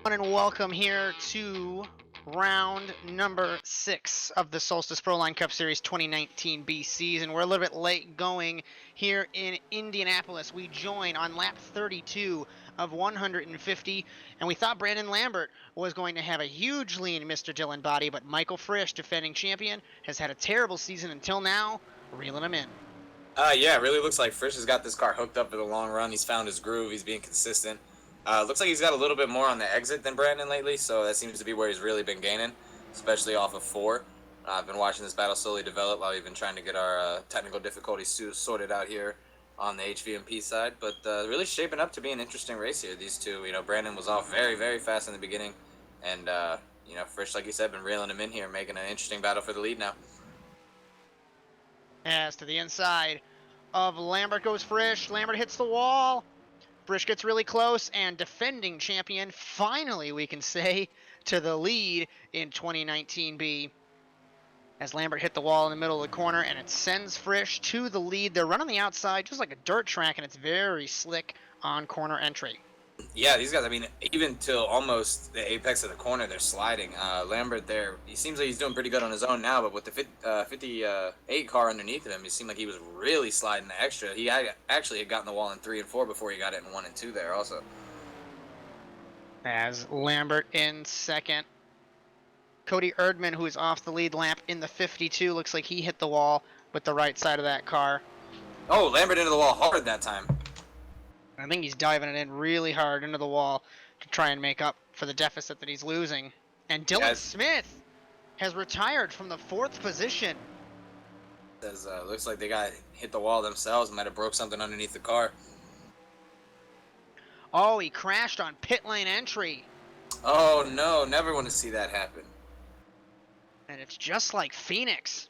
And welcome here to round number 6 of the Solstice ProLine Cup Series 2019 B season. We're a little bit late going here in Indianapolis. We join on lap 32 of 150, and we thought Brandon Lambert was going to have a huge lead in Mr. Dylan Body, but Michael Frisch, defending champion, has had a terrible season until now, reeling him in. Yeah, it really looks like Frisch has got this car hooked up for the long run. He's found his groove. He's being consistent. Looks like he's got a little bit more on the exit than Brandon lately, so that seems to be where he's really been gaining, especially off of 4. I've been watching this battle slowly develop while we've been trying to get our technical difficulties sorted out here on the HVMP side, but really shaping up to be an interesting race here, these two. Brandon was off very, very fast in the beginning, and, Frisch, like you said, been reeling him in here, making an interesting battle for the lead now. As to the inside of Lambert goes Frisch. Lambert hits the wall. Frisch gets really close, and defending champion, finally we can say, to the lead in 2019 B. As Lambert hit the wall in the middle of the corner, and it sends Frisch to the lead. They're running the outside just like a dirt track, and it's very slick on corner entry. Yeah, these guys, even till almost the apex of the corner, they're sliding. Lambert there, he seems like he's doing pretty good on his own now, but with the 58 car underneath of him, it seemed like he was really sliding the extra. He actually had gotten the wall in 3 and 4 before he got it in 1 and 2 there also. As Lambert in second. Cody Erdman, who is off the lead lap in the 52, looks like he hit the wall with the right side of that car. Oh, Lambert into the wall hard that time. I think he's diving it in really hard into the wall to try and make up for the deficit that he's losing. And Dylan Smith has retired from the 4th position. Looks like they got hit the wall themselves. Might have broke something underneath the car. Oh, he crashed on pit lane entry. Oh no, never want to see that happen. And it's just like Phoenix.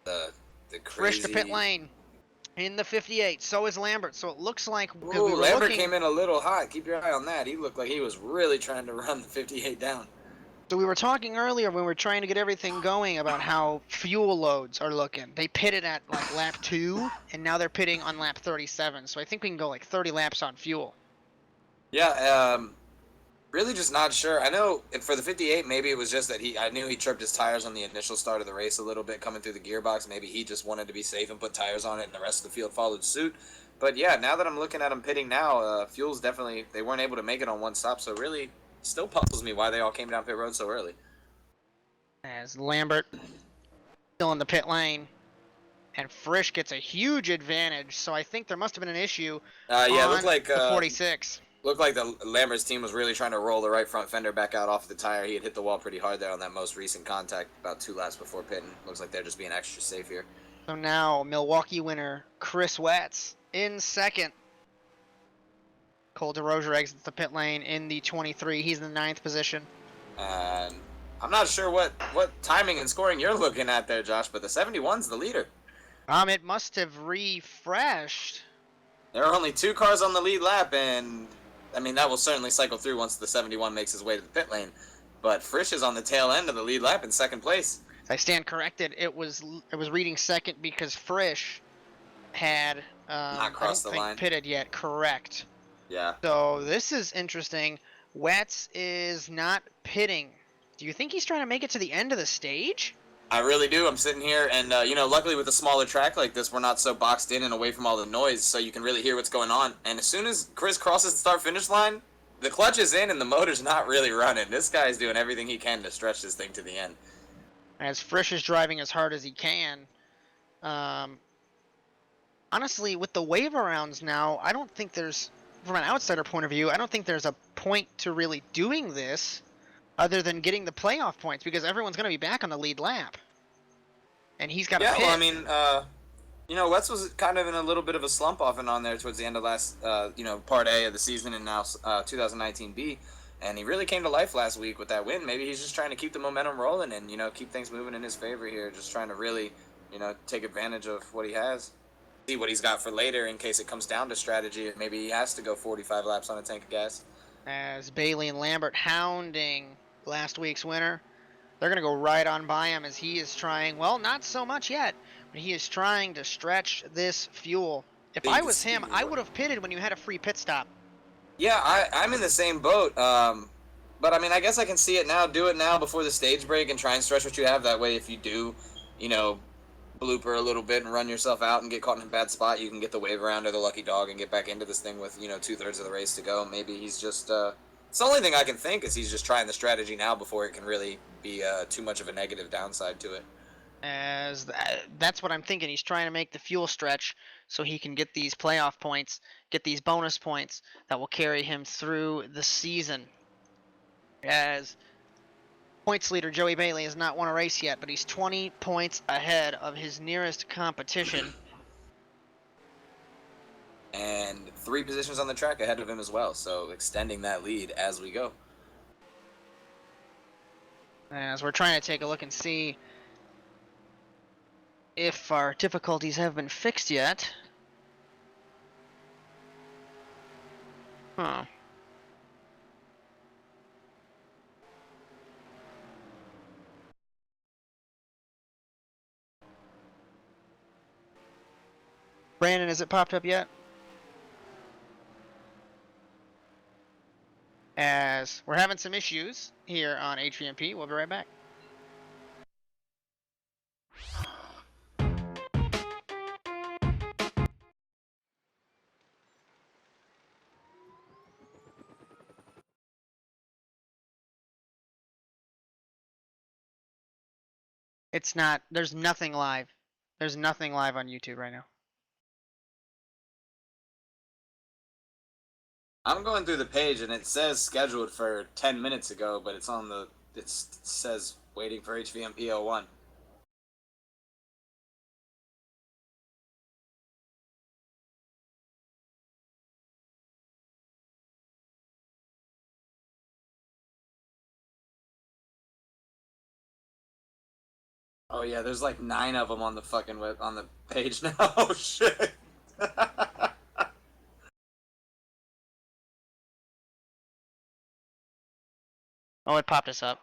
The crazy... Frisch to pit lane in the 58. So is Lambert. So it looks like... Ooh, Lambert came in a little hot. Keep your eye on that. He looked like he was really trying to run the 58 down. So we were talking earlier when we were trying to get everything going about how fuel loads are looking. They pitted at like lap 2, and now they're pitting on lap 37. So I think we can go like 30 laps on fuel. Yeah, really just not sure. I know for the 58, maybe it was just that I knew he tripped his tires on the initial start of the race a little bit coming through the gearbox. Maybe he just wanted to be safe and put tires on it, and the rest of the field followed suit. But yeah, now that I'm looking at him pitting now, fuel's definitely, they weren't able to make it on one stop, so really still puzzles me why they all came down pit road so early. As Lambert still in the pit lane, and Frisch gets a huge advantage, so I think there must have been an issue it looked like the 46. Looked like the Lambert's team was really trying to roll the right front fender back out off the tire. He had hit the wall pretty hard there on that most recent contact about 2 laps before pitting. Looks like they're just being extra safe here. So now Milwaukee winner Chris Wetz in second. Cole DeRozier exits the pit lane in the 23. He's in the 9th position. I'm not sure what timing and scoring you're looking at there, Josh, but the 71's the leader. It must have refreshed. There are only 2 cars on the lead lap, and that will certainly cycle through once the 71 makes his way to the pit lane. But Frisch is on the tail end of the lead lap in 2nd place. I stand corrected. It was reading 2nd because Frisch had not crossed the line. Pitted yet. Correct. Yeah. So this is interesting. Wetz is not pitting. Do you think he's trying to make it to the end of the stage? I really do. I'm sitting here, and luckily with a smaller track like this, we're not so boxed in and away from all the noise, so you can really hear what's going on. And as soon as Chris crosses the start-finish line, the clutch is in and the motor's not really running. This guy's doing everything he can to stretch this thing to the end. As Frisch is driving as hard as he can. Honestly, with the wave arounds now, I don't think there's, from an outsider point of view, I don't think there's a point to really doing this other than getting the playoff points, because everyone's going to be back on the lead lap. And he's got to pit. Well, Wetz was kind of in a little bit of a slump off and on there towards the end of last, part A of the season and now 2019 B. And he really came to life last week with that win. Maybe he's just trying to keep the momentum rolling and, keep things moving in his favor here. Just trying to really, take advantage of what he has. See what he's got for later in case it comes down to strategy. Maybe he has to go 45 laps on a tank of gas. As Bailey and Lambert hounding last week's winner. They're going to go right on by him as he is trying, well, not so much yet, but he is trying to stretch this fuel. If So you I can was see him, I would have pitted when you had a free pit stop. Yeah, I'm in the same boat. But I mean, I guess I can see it now. Do it now before the stage break and try and stretch what you have. That way, if you do, you know, blooper a little bit and run yourself out and get caught in a bad spot, you can get the wave around or the lucky dog and get back into this thing with 2/3 of the race to go. Maybe he's just. It's the only thing I can think is he's just trying the strategy now before it can really be too much of a negative downside to it. That's what I'm thinking. He's trying to make the fuel stretch so he can get these playoff points, get these bonus points that will carry him through the season. As points leader Joey Bailey has not won a race yet, but he's 20 points ahead of his nearest competition. And 3 positions on the track ahead of him as well, so extending that lead as we go. As we're trying to take a look and see if our difficulties have been fixed yet. Huh. Brandon, has it popped up yet? As we're having some issues here on HVMP. We'll be right back. It's not, there's nothing live. There's nothing live on YouTube right now. I'm going through the page and it says scheduled for 10 minutes ago, but it says waiting for HVMP 01. Oh yeah, there's like 9 of them on the fucking on the page now. Oh shit. Oh, it popped us up.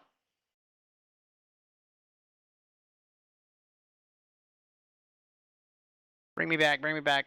Bring me back, bring me back.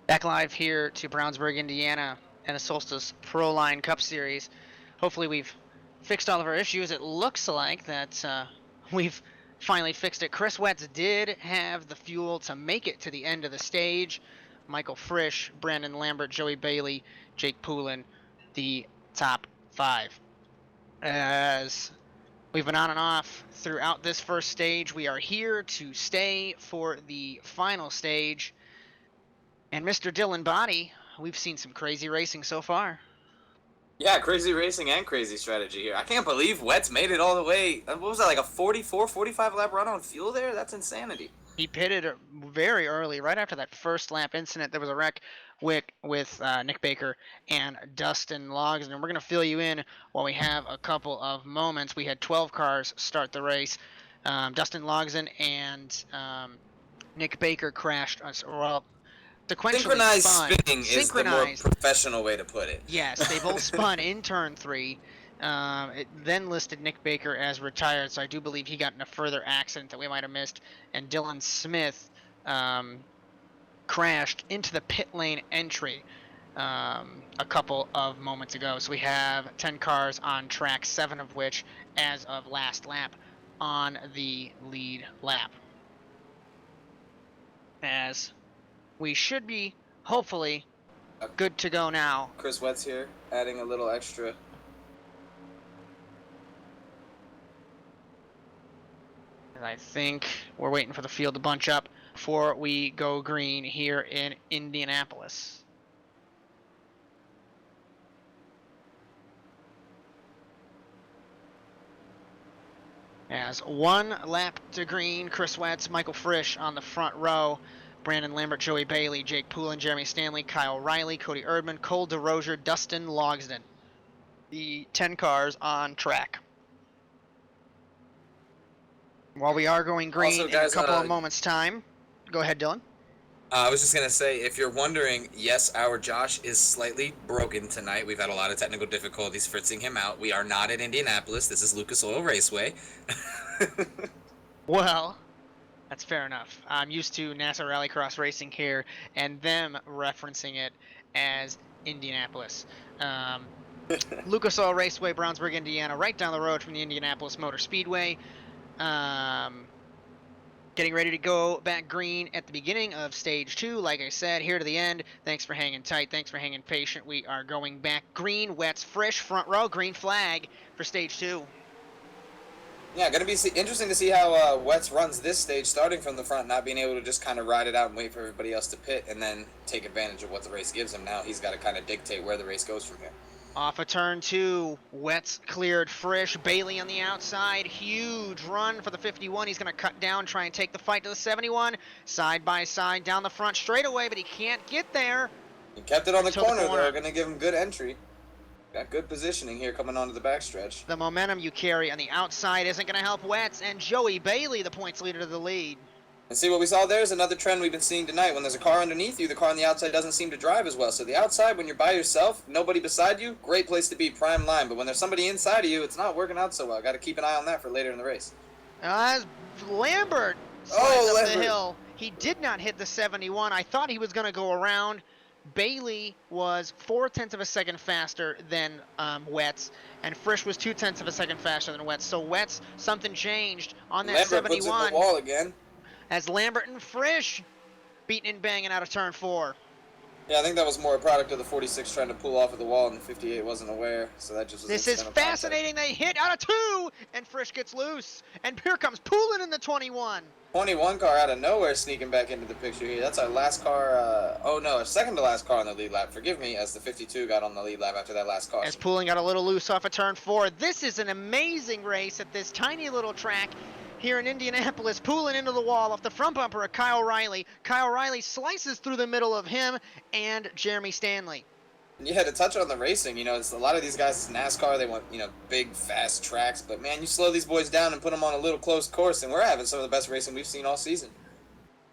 Back live here to Brownsburg, Indiana, and the Solstice ProLine Cup Series. Hopefully we've fixed all of our issues. It looks like that we've finally fixed it. Chris Wetz did have the fuel to make it to the end of the stage. Michael Frisch, Brandon Lambert, Joey Bailey, Jake Poulin, the top 5. As we've been on and off throughout this first stage, we are here to stay for the final stage. And Mr. Dylan Body, we've seen some crazy racing so far. Yeah, crazy racing and crazy strategy here. I can't believe Wetz made it all the way. What was that, like a 44, 45 lap run on fuel there? That's insanity. He pitted very early, right after that first lap incident. There was a wreck with Nick Baker and Dustin Logs. And we're going to fill you in while we have a couple of moments. We had 12 cars start the race. Dustin Logson and Nick Baker crashed. Well, Synchronized spun. spinning is the more Synchronized. professional way to put it. Yes, they both spun in turn 3. It then listed Nick Baker as retired, so I do believe he got in a further accident that we might have missed. And Dylan Smith crashed into the pit lane entry a couple of moments ago. So we have 10 cars on track, 7 of which, as of last lap, on the lead lap. As we should be, hopefully, good to go now. Chris Wetz here, adding a little extra. And I think we're waiting for the field to bunch up. before we go green here in Indianapolis. As 1 lap to green, Chris Wetz, Michael Frisch on the front row. Brandon Lambert, Joey Bailey, Jake Poulin, Jeremy Stanley, Kyle Riley, Cody Erdman, Cole DeRozier, Dustin Logsden. The 10 cars on track. While we are going green Also, guys, in a couple of moments' time. Go ahead, Dylan. I was just going to say, if you're wondering, yes, our Josh is slightly broken tonight. We've had a lot of technical difficulties fritzing him out. We are not at Indianapolis. This is Lucas Oil Raceway. Well, that's fair enough. I'm used to NASA Rallycross racing here and them referencing it as Indianapolis. Lucas Oil Raceway, Brownsburg, Indiana, right down the road from the Indianapolis Motor Speedway. Getting ready to go back green at the beginning of stage 2. Like I said, here to the end. Thanks for hanging tight. Thanks for hanging patient. We are going back green. Wetz, Frisch, front row, green flag for stage 2. Yeah, going to be interesting to see how Wetz runs this stage, starting from the front, not being able to just kind of ride it out and wait for everybody else to pit and then take advantage of what the race gives him. Now he's got to kind of dictate where the race goes from here. Off of turn 2, Wetz cleared Frisch, Bailey on the outside, huge run for the 51. He's going to cut down, try and take the fight to the 71, side by side down the front straightaway, but he can't get there. He kept it on the corner. They're going to give him good entry. Got good positioning here coming onto the backstretch. The momentum you carry on the outside isn't going to help Wetz, and Joey Bailey, the points leader, to the lead. And see what we saw there is another trend we've been seeing tonight. When there's a car underneath you, the car on the outside doesn't seem to drive as well. So the outside, when you're by yourself, nobody beside you, great place to be, prime line. But when there's somebody inside of you, it's not working out so well. Got to keep an eye on that for later in the race. As Lambert slides up the hill, he did not hit the 71. I thought he was going to go around. Bailey was 0.4 of a second faster than Wetz, and Frisch was 0.2 of a second faster than Wetz. So Wetz, something changed on that Lambert 71. puts it in the wall again. As Lambert and Frisch beating and banging out of turn 4. Yeah, I think that was more a product of the 46 trying to pull off of the wall, and the 58 wasn't aware, so that just was. This is fascinating. They hit out of 2, and Frisch gets loose. And here comes Poulin in the 21. 21 car out of nowhere sneaking back into the picture here. That's our last car. Oh no, our second to last car on the lead lap. Forgive me, as the 52 got on the lead lap after that last car. As Poulin got a little loose off of turn 4. This is an amazing race at this tiny little track here in Indianapolis. Poulin into the wall off the front bumper of Kyle Riley. Kyle Riley slices through the middle of him and Jeremy Stanley. Yeah, to touch on the racing, you know, it's a lot of these guys, it's NASCAR, they want, you know, big, fast tracks. But, man, you slow these boys down and put them on a little close course, and we're having some of the best racing we've seen all season.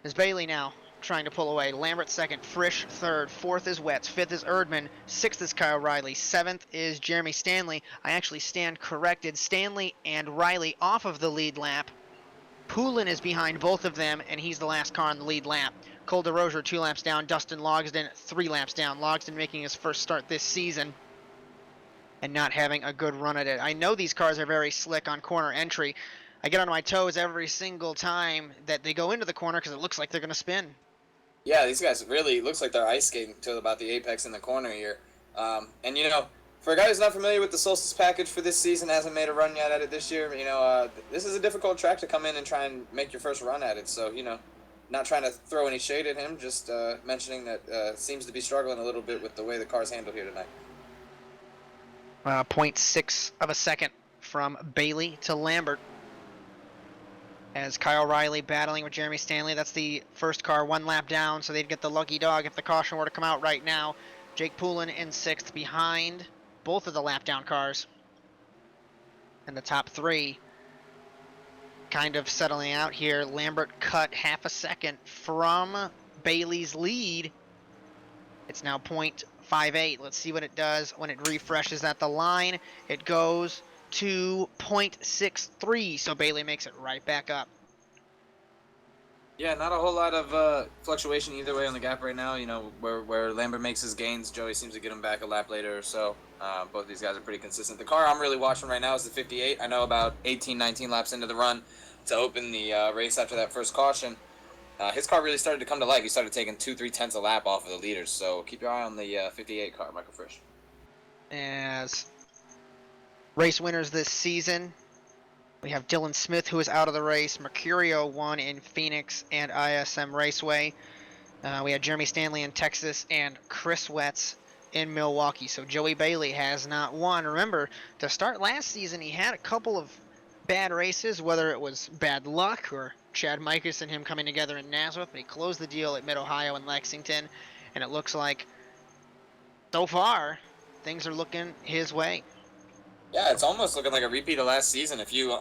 There's Bailey now trying to pull away. Lambert second, Frisch third, fourth is Wetz, fifth is Erdman, sixth is Kyle Riley, seventh is Jeremy Stanley. I actually stand corrected. Stanley and Riley off of the lead lap. Poulin is behind both of them, and he's the last car on the lead lap. Cole DeRozier 2 laps down, Dustin Logsden 3 laps down. Logsden making his first start this season and not having a good run at it. I know these cars are very slick on corner entry. I get on my toes every single time that they go into the corner because it looks like they're going to spin. Yeah, these guys really looks like they're ice skating to about the apex in the corner here. And, you know, for a guy who's not familiar with the Solstice package for this season, hasn't made a run yet at it this year, you know, this is a difficult track to come in and try and make your first run at it. So, you know, not trying to throw any shade at him, just mentioning that seems to be struggling a little bit with the way the car's handled here tonight. 0.6 of a second from Bailey to Lambert. As Kyle Riley battling with Jeremy Stanley. That's the first car 1 lap down, so they'd get the lucky dog if the caution were to come out right now. Jake Poulin in 6th behind both of the lap down cars. And the top 3 kind of settling out here. Lambert cut half a second from Bailey's lead. It's now 0.58. Let's see what it does when it refreshes at the line. It goes to 0.63, so Bailey makes it right back up. Yeah, not a whole lot of fluctuation either way on the gap right now. You know, where Lambert makes his gains, Joey seems to get him back a lap later or so. Both these guys are pretty consistent. The car I'm really watching right now is the 58. I know about 18, 19 laps into the run to open the race after that first caution. His car really started to come to life. He started taking 2-3 tenths a lap off of the leaders. So keep your eye on the 58 car, Michael Frisch. As race winners this season, We have Dylan Smith, who is out of the race. Mercurio won in Phoenix and ISM Raceway. We had Jeremy Stanley in Texas and Chris Wetz in Milwaukee. So Joey Bailey has not won. Remember, to start last season, he had a couple of bad races, whether it was bad luck or Chad Mikus and him coming together in Nazareth, but he closed the deal at Mid-Ohio and Lexington, and it looks like, so far, things are looking his way. Yeah, it's almost looking like a repeat of last season. A few,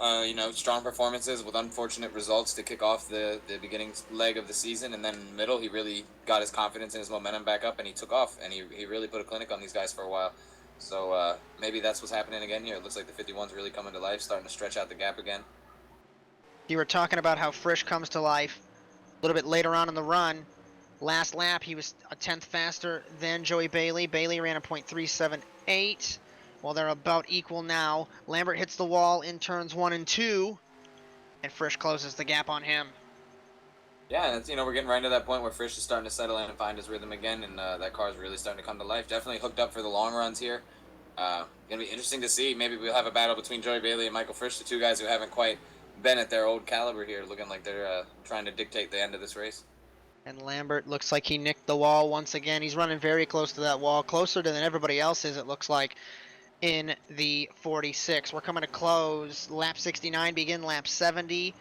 strong performances with unfortunate results to kick off the beginning leg of the season, and then in the middle, he really got his confidence and his momentum back up, and he took off, and he really put a clinic on these guys for a while. So maybe that's what's happening again here. It looks like the 51's really coming to life, starting to stretch out the gap again. You were talking about how Frisch comes to life a little bit later on in the run. Last lap, he was a tenth faster than Joey Bailey. Bailey ran a .378. Well, they're about equal now. Lambert hits the wall in turns 1 and 2, and Frisch closes the gap on him. Yeah, and it's, we're getting right to that point where Frisch is starting to settle in and find his rhythm again, and that car is really starting to come to life. Definitely hooked up for the long runs here. Gonna be interesting to see. Maybe we'll have a battle between Joey Bailey and Michael Frisch, the two guys who haven't quite been at their old caliber here, looking like they're trying to dictate the end of this race. And Lambert looks like he nicked the wall once again. He's running very close to that wall, closer than everybody else is, it looks like, in the 46. We're coming to close. Lap 69, begin lap 70.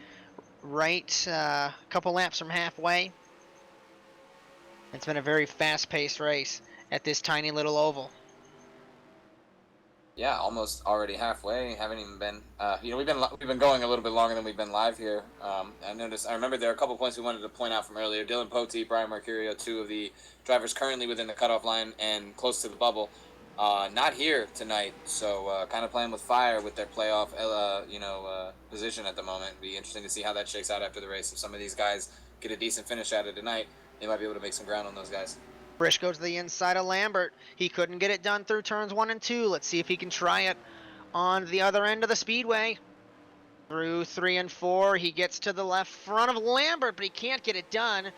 Right, a couple laps from halfway. It's been a very fast-paced race at this tiny little oval. Yeah, almost already halfway. Haven't even been. We've been going a little bit longer than we've been live here. I remember there are a couple points we wanted to point out from earlier. Dylan Pote, Brian Mercurio, two of the drivers currently within the cutoff line and close to the bubble, not here tonight. So kind of playing with fire with their playoff, position at the moment. It'd be interesting to see how that shakes out after the race. If some of these guys get a decent finish out of tonight, they might be able to make some ground on those guys. Frisch goes to the inside of Lambert. He couldn't get it done through turns 1 and 2. Let's see if he can try it on the other end of the speedway. Through 3 and 4, he gets to the left front of Lambert, but he can't get it done.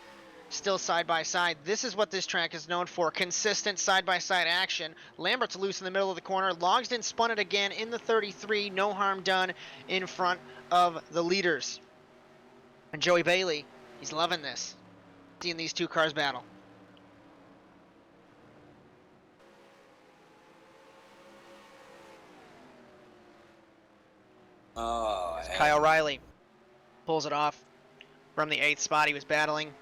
Still side by side. This is what this track is known for, consistent side-by-side action. Lambert's loose in the middle of the corner. Logsdon spun it again in the 33. No harm done in front of the leaders. And Joey Bailey, he's loving this, seeing these two cars battle. Kyle Riley pulls it off from the 8th spot. He was battling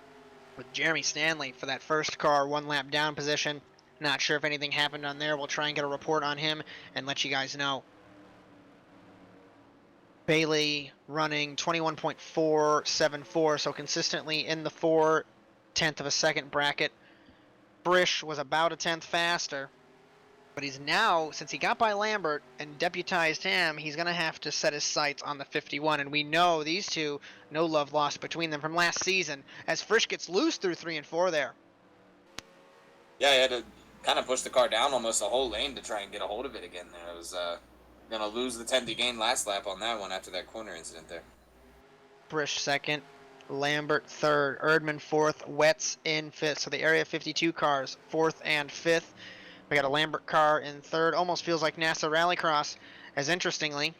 with Jeremy Stanley for that first car, 1 lap down position. Not sure if anything happened on there. We'll try and get a report on him and let you guys know. Bailey running 21.474, so consistently in the 4/10 of a second bracket. Frisch was about a tenth faster. But he's now, since he got by Lambert and deputized him, he's going to have to set his sights on the 51. And we know these two, no love lost between them from last season, as Frisch gets loose through 3 and 4 there. Yeah, he had to kind of push the car down almost a whole lane to try and get a hold of it again there. It was going to lose the 10th gain last lap on that one after that corner incident there. Frisch second, Lambert third, Erdman fourth, Wetz in fifth. So the Area 52 cars, 4th and 5th. We got a Lambert car in 3rd. Almost feels like NASA Rallycross, as interestingly,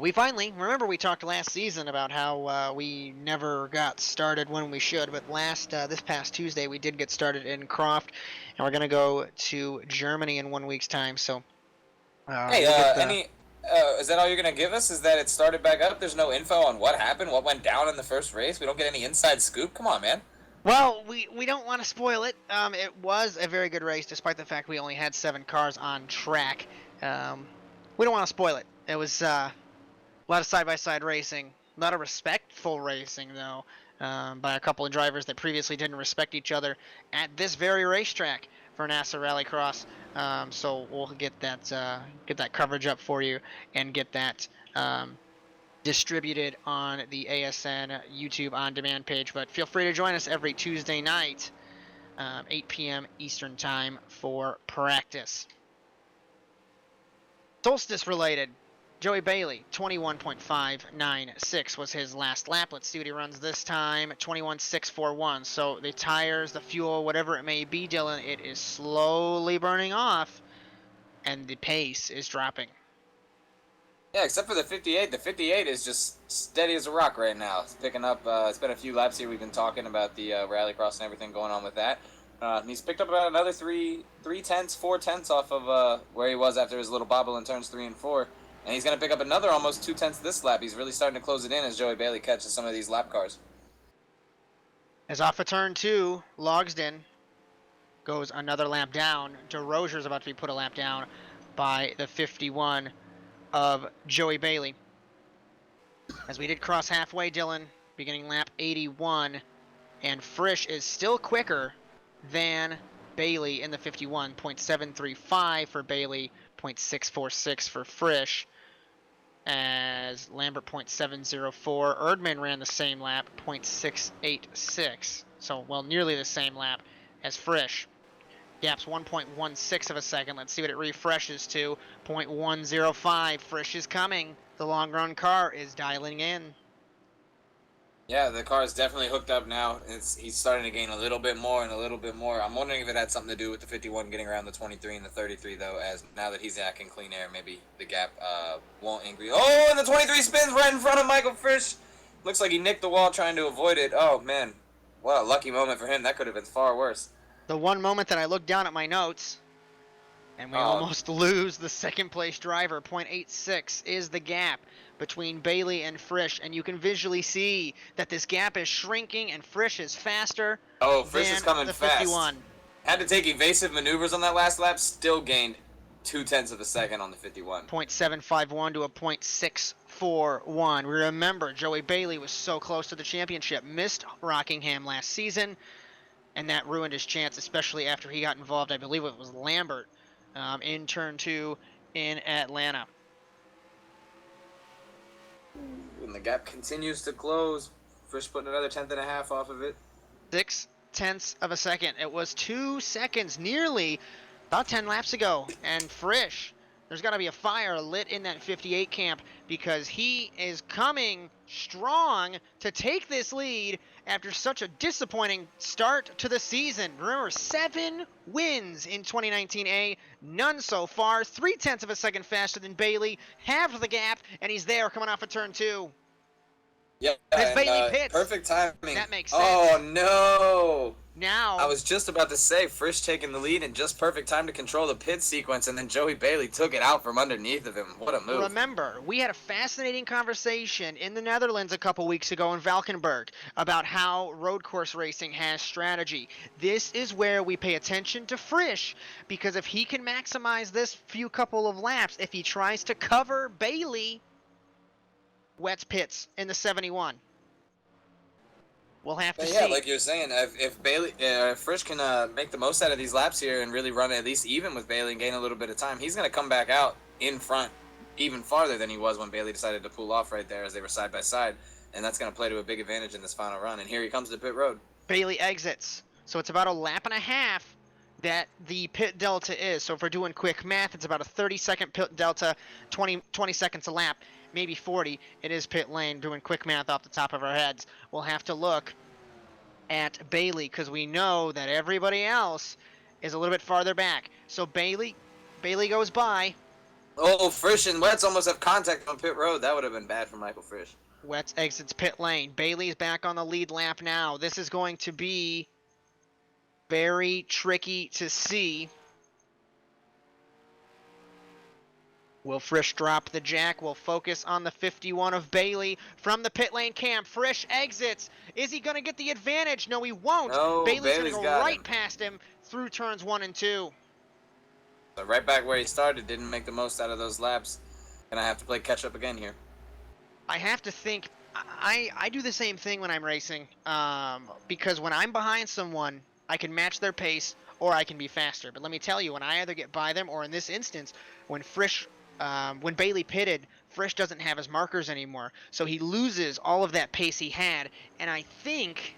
we finally, remember we talked last season about how we never got started when we should, but this past Tuesday we did get started in Croft, and we're going to go to Germany in 1 week's time, so... is that all you're going to give us? Is that it started back up? There's no info on what happened, what went down in the first race? We don't get any inside scoop? Come on, man. Well, we don't want to spoil it. It was a very good race, despite the fact we only had 7 cars on track. We don't want to spoil it. It was a lot of side-by-side racing, a lot of respectful racing, though, by a couple of drivers that previously didn't respect each other at this very racetrack for NASA Rallycross. So we'll get that coverage up for you and get that distributed on the ASN YouTube on-demand page, but feel free to join us every Tuesday night, 8 p.m. Eastern Time for practice. Solstice related, Joey Bailey, 21.596 was his last lap. Let's see what he runs this time, 21.641. So the tires, the fuel, whatever it may be, Dylan, it is slowly burning off, and the pace is dropping. Yeah, except for the 58. The 58 is just steady as a rock right now. It's picking up. It's been a few laps here. We've been talking about the rallycross and everything going on with that. He's picked up about another three tenths, 4 tenths off of where he was after his little bobble in turns 3 and 4. And he's going to pick up another almost 2 tenths this lap. He's really starting to close it in as Joey Bailey catches some of these lap cars. As off of turn 2, Logsden goes another lap down. DeRozier's about to be put a lap down by the 51 of Joey Bailey. As we did cross halfway, Dylan, beginning lap 81, and Frisch is still quicker than Bailey in the 51. 0.735 for Bailey, 0.646 for Frisch. As Lambert 0.704, Erdman ran the same lap, 0.686. So, well, nearly the same lap as Frisch. Gap's 1.16 of a second. Let's see what it refreshes to. 0.105. Frisch is coming. The long run car is dialing in. Yeah, the car is definitely hooked up now. He's starting to gain a little bit more and a little bit more. I'm wondering if it had something to do with the 51 getting around the 23 and the 33, though, as now that he's back in clean air, maybe the gap won't increase. Oh, and the 23 spins right in front of Michael Frisch. Looks like he nicked the wall trying to avoid it. Oh, man. What a lucky moment for him. That could have been far worse. The one moment that I looked down at my notes, and we almost lose the second place driver. 0.86 is the gap between Bailey and Frisch, and you can visually see that this gap is shrinking and Frisch is faster. Oh, Frisch is coming the fast. 51. Had to take evasive maneuvers on that last lap, still gained 0.2 of a second on the 51. 0.751 to a 0.641. We remember Joey Bailey was so close to the championship, missed Rockingham last season, and that ruined his chance, especially after he got involved, I believe it was Lambert, in turn 2 in Atlanta. And the gap continues to close. Frisch putting another 1/10.5 off of it. 0.6 of a second. It was 2 seconds, nearly about 10 laps ago. And Frisch, there's got to be a fire lit in that 58 camp because he is coming strong to take this lead after such a disappointing start to the season. Remember, 7 wins in 2019A, none so far. 0.3 of a second faster than Bailey, halved the gap, and he's there coming off of turn 2. Yeah, As Bailey pits. Perfect timing. That makes sense. Oh, no. Now, I was just about to say, Frisch taking the lead and just perfect time to control the pit sequence, and then Joey Bailey took it out from underneath of him. What a move. remember, we had a fascinating conversation in the Netherlands a couple weeks ago in Valkenburg about how road course racing has strategy. This is where we pay attention to Frisch, because if he can maximize this few couple of laps, if he tries to cover Bailey, Wets pits in the 71. We'll have to see. Yeah, like you're saying, if Bailey, Frisch can make the most out of these laps here and really run at least even with Bailey and gain a little bit of time, he's going to come back out in front even farther than he was when Bailey decided to pull off right there as they were side by side, and that's going to play to a big advantage in this final run. And here he comes to pit road. Bailey exits, so it's about a lap and a half that the pit delta is. So if we're doing quick math, it's about a 30-second pit delta, 20 seconds a lap. Maybe 40. It is pit lane, doing quick math off the top of our heads. We'll have to look at Bailey because we know that everybody else is a little bit farther back. So Bailey goes by. Oh, Frisch and Wets almost have contact on pit road. That would have been bad for Michael Frisch. Wets exits pit lane. Bailey's back on the lead lap now. This is going to be very tricky to see. Will Frisch drop the jack? We'll focus on the 51 of Bailey from the pit lane camp. Frisch exits. Is he going to get the advantage? No, he won't. No, Bailey's going to go right him past him through turns 1 and 2. So right back where he started, didn't make the most out of those laps. Gonna have to play catch up again here. I have to think. I do the same thing when I'm racing because when I'm behind someone, I can match their pace or I can be faster. But let me tell you, when I either get by them or in this instance, when Bailey pitted, Frisch doesn't have his markers anymore, so he loses all of that pace he had, and I think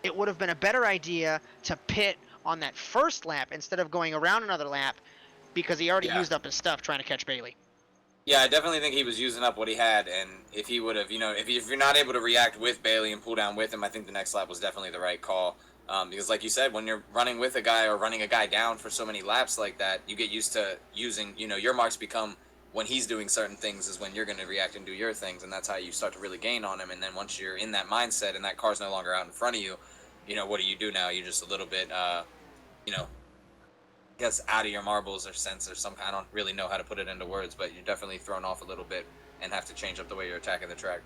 it would have been a better idea to pit on that first lap instead of going around another lap because he already used up his stuff trying to catch Bailey. Yeah, I definitely think he was using up what he had, and if he would have, if you're not able to react with Bailey and pull down with him, I think the next lap was definitely the right call. Because like you said, when you're running with a guy or running a guy down for so many laps like that, you get used to using, your marks become when he's doing certain things is when you're going to react and do your things, and that's how you start to really gain on him. And then once you're in that mindset and that car's no longer out in front of you, what do you do now? You're just a little bit, you know, I guess out of your marbles or sense or some. I don't really know how to put it into words, but you're definitely thrown off a little bit and have to change up the way you're attacking the track.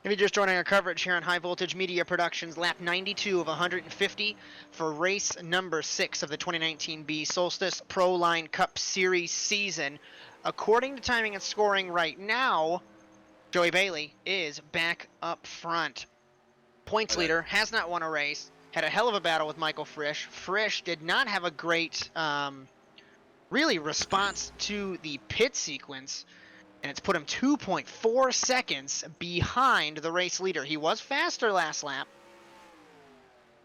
If you're just joining our coverage here on High Voltage Media Productions, lap 92 of 150 for race number 6 of the 2019 Solstice ProLine Cup Series season. According to timing and scoring right now, Joey Bailey is back up front. Points leader, has not won a race, had a hell of a battle with Michael Frisch. Frisch did not have a great, really, response to the pit sequence, and it's put him 2.4 seconds behind the race leader. He was faster last lap.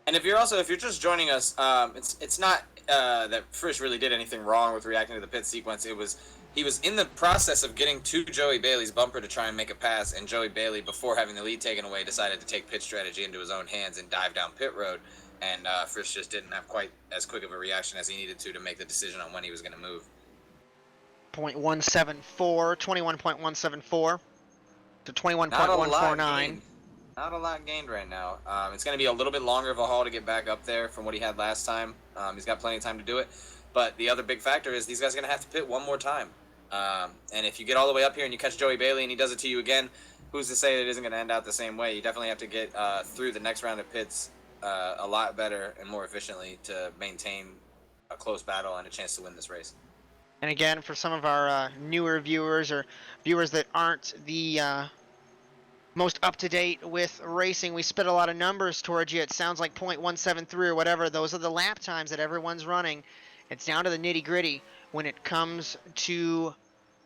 And if you're just joining us, it's not that Frisch really did anything wrong with reacting to the pit sequence. He was in the process of getting to Joey Bailey's bumper to try and make a pass, and Joey Bailey, before having the lead taken away, decided to take pit strategy into his own hands and dive down pit road. And Frisch just didn't have quite as quick of a reaction as he needed to make the decision on when he was going to move. 0.174, 21.174 to 21.149. Not a lot gained right now. It's going to be a little bit longer of a haul to get back up there from what he had last time. He's got plenty of time to do it. But the other big factor is these guys are going to have to pit one more time. And if you get all the way up here and you catch Joey Bailey and he does it to you again, who's to say it isn't going to end out the same way? You definitely have to get through the next round of pits a lot better and more efficiently to maintain a close battle and a chance to win this race. And again, for some of our newer viewers or viewers that aren't the most up-to-date with racing, we spit a lot of numbers towards you. It sounds like 0.173 or whatever. Those are the lap times that everyone's running. It's down to the nitty-gritty when it comes to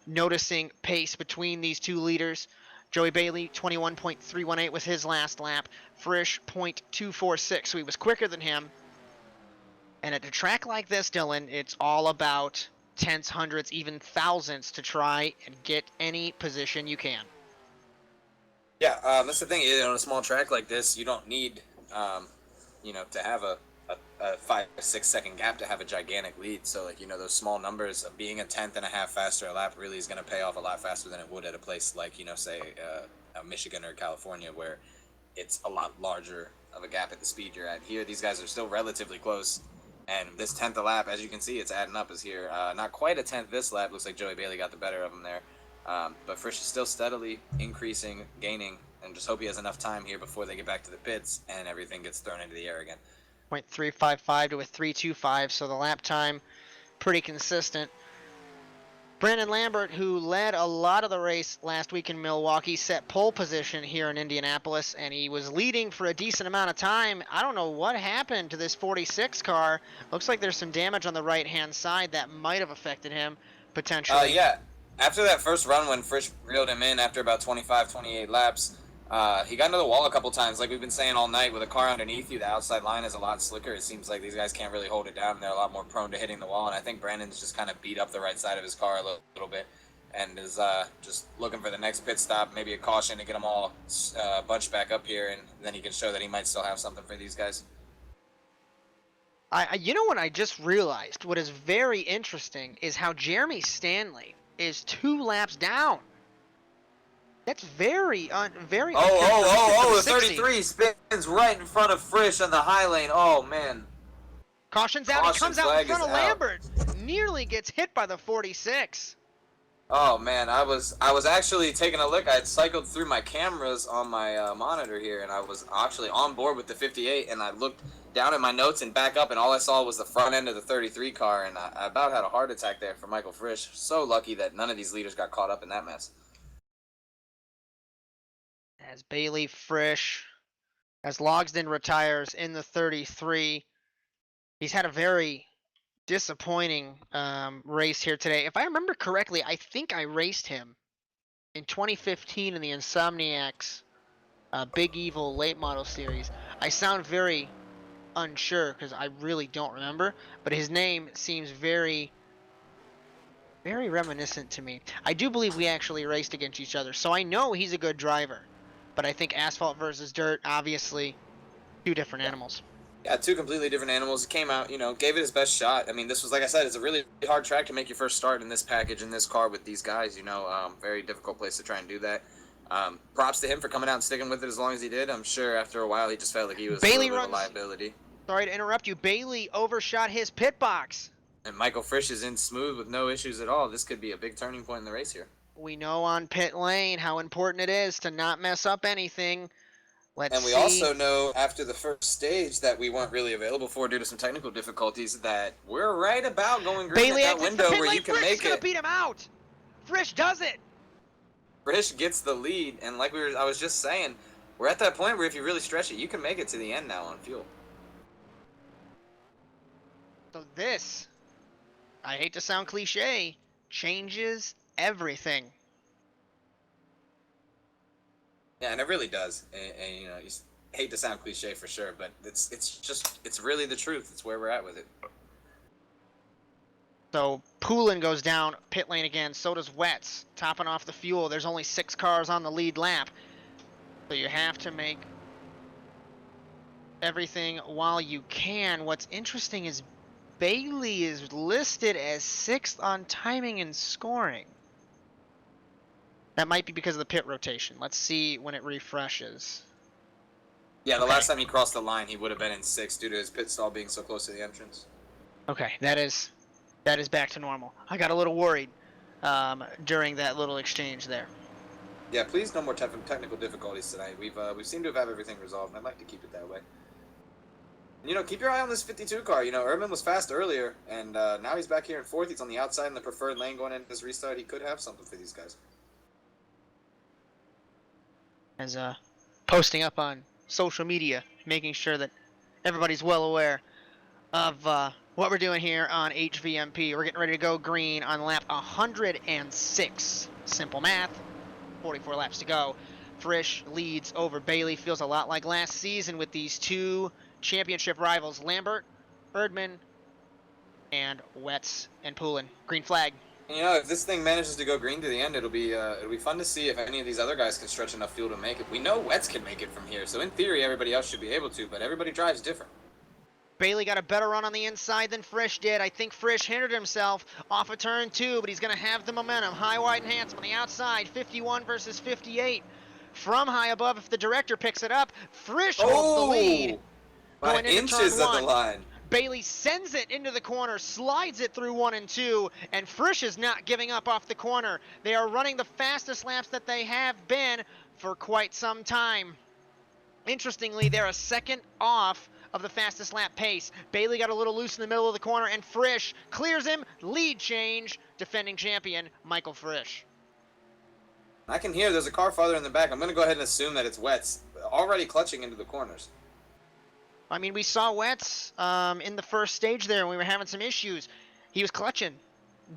noticing pace between these two leaders. Joey Bailey, 21.318 was his last lap. Frisch, 0.246, so he was quicker than him. And at a track like this, Dylan, it's all about tenths, hundredths, even thousandths to try and get any position you can. Yeah, that's the thing. On a small track like this, you don't need, to have a 5-6 second gap to have a gigantic lead. So, those small numbers of being a tenth and a half faster a lap really is going to pay off a lot faster than it would at a place like, say, Michigan or California, where it's a lot larger of a gap at the speed you're at. Here, these guys are still relatively close. And this 10th a lap, as you can see, it's adding up is here. Not quite a 10th this lap. Looks like Joey Bailey got the better of him there. But Frisch is still steadily increasing, gaining, and just hope he has enough time here before they get back to the pits and everything gets thrown into the air again. 0.355 to a 325, so the lap time pretty consistent. Brandon Lambert, who led a lot of the race last week in Milwaukee, set pole position here in Indianapolis, and he was leading for a decent amount of time. I don't know what happened to this 46 car. Looks like there's some damage on the right-hand side that might have affected him, potentially. Yeah. After that first run when Frisch reeled him in after about 25, 28 laps, he got into the wall a couple times. Like we've been saying all night, with a car underneath you, the outside line is a lot slicker. It seems like these guys can't really hold it down, and they're a lot more prone to hitting the wall. And I think Brandon's just kind of beat up the right side of his car a little bit and is just looking for the next pit stop, maybe a caution to get them all bunched back up here, and then he can show that he might still have something for these guys. You know what I just realized? What is very interesting is how Jeremy Stanley is 2 laps down. That's very Oh, the 33 spins right in front of Frisch on the high lane. Oh, man. Caution's out. He comes out in front of Lambert. Nearly gets hit by the 46. Oh, man. I was actually taking a look. I had cycled through my cameras on my monitor here, and I was actually on board with the 58, and I looked down at my notes and back up, and all I saw was the front end of the 33 car, and I about had a heart attack there for Michael Frisch. So lucky that none of these leaders got caught up in that mess. As Bailey, Frisch, as Logsdon retires in the 33, he's had a very disappointing race here today. If I remember correctly, I think I raced him in 2015 in the Insomniacs Big Evil Late Model Series. I sound very unsure because I really don't remember, but his name seems very reminiscent to me. I do believe we actually raced against each other, so I know he's a good driver. But I think asphalt versus dirt, obviously, 2 different animals. Yeah, two completely different animals. He came out, gave it his best shot. I mean, this was, like I said, it's a really hard track to make your first start in this package, in this car with these guys, very difficult place to try and do that. Props to him for coming out and sticking with it as long as he did. I'm sure after a while he just felt like he was a Bailey little bit of a runs. liability. Sorry to interrupt you. Bailey overshot his pit box. And Michael Frisch is in smooth with no issues at all. This could be a big turning point in the race here. We know on pit lane how important it is to not mess up anything. Let's And we see. also know after the first stage that we weren't really available for due to some technical difficulties that we're right about going green Bailey at that window where you can Frisch make is gonna it. beat him out. Frisch does it. Frisch gets the lead, and like I was just saying, we're at that point where if you really stretch it, you can make it to the end now on fuel. So this, I hate to sound cliche, changes everything. Yeah, and it really does. And you hate to sound cliche for sure, but it's really the truth. It's where we're at with it. So Poulin goes down pit lane again. So does Wetz, topping off the fuel. There's only 6 cars on the lead lap, so you have to make everything while you can. What's interesting is Bailey is listed as 6th on timing and scoring. That might be because of the pit rotation. Let's see when it refreshes. Yeah, the last time he crossed the line, he would have been in 6th due to his pit stall being so close to the entrance. Okay, that is back to normal. I got a little worried during that little exchange there. Yeah, please no more technical difficulties tonight. We seem to have everything resolved, and I'd like to keep it that way. And, keep your eye on this 52 car. Erdman was fast earlier, and now he's back here in 4th. He's on the outside in the preferred lane going into this restart. He could have something for these guys. As posting up on social media, making sure that everybody's well aware of what we're doing here on HVMP. We're getting ready to go green on lap 106. Simple math. 44 laps to go. Frisch leads over Bailey. Feels a lot like last season with these two championship rivals, Lambert, Erdman, and Wetz and Poulin. Green flag. If this thing manages to go green to the end, it'll be fun to see if any of these other guys can stretch enough fuel to make it. We know Wetz can make it from here, so in theory, everybody else should be able to, but everybody drives different. Bailey got a better run on the inside than Frisch did. I think Frisch hindered himself off of turn 2, but he's going to have the momentum. High, wide, and handsome on the outside. 51 versus 58. From high above, if the director picks it up, Frisch holds the lead. By inches of the line. Bailey sends it into the corner, slides it through 1 and 2, and Frisch is not giving up off the corner. They are running the fastest laps that they have been for quite some time. Interestingly, they're a second off of the fastest lap pace. Bailey got a little loose in the middle of the corner, and Frisch clears him. Lead change. Defending champion, Michael Frisch. I can hear there's a car farther in the back. I'm going to go ahead and assume that it's Wetz, already clutching into the corners. I mean, we saw Wetz in the first stage there, and we were having some issues. He was clutching.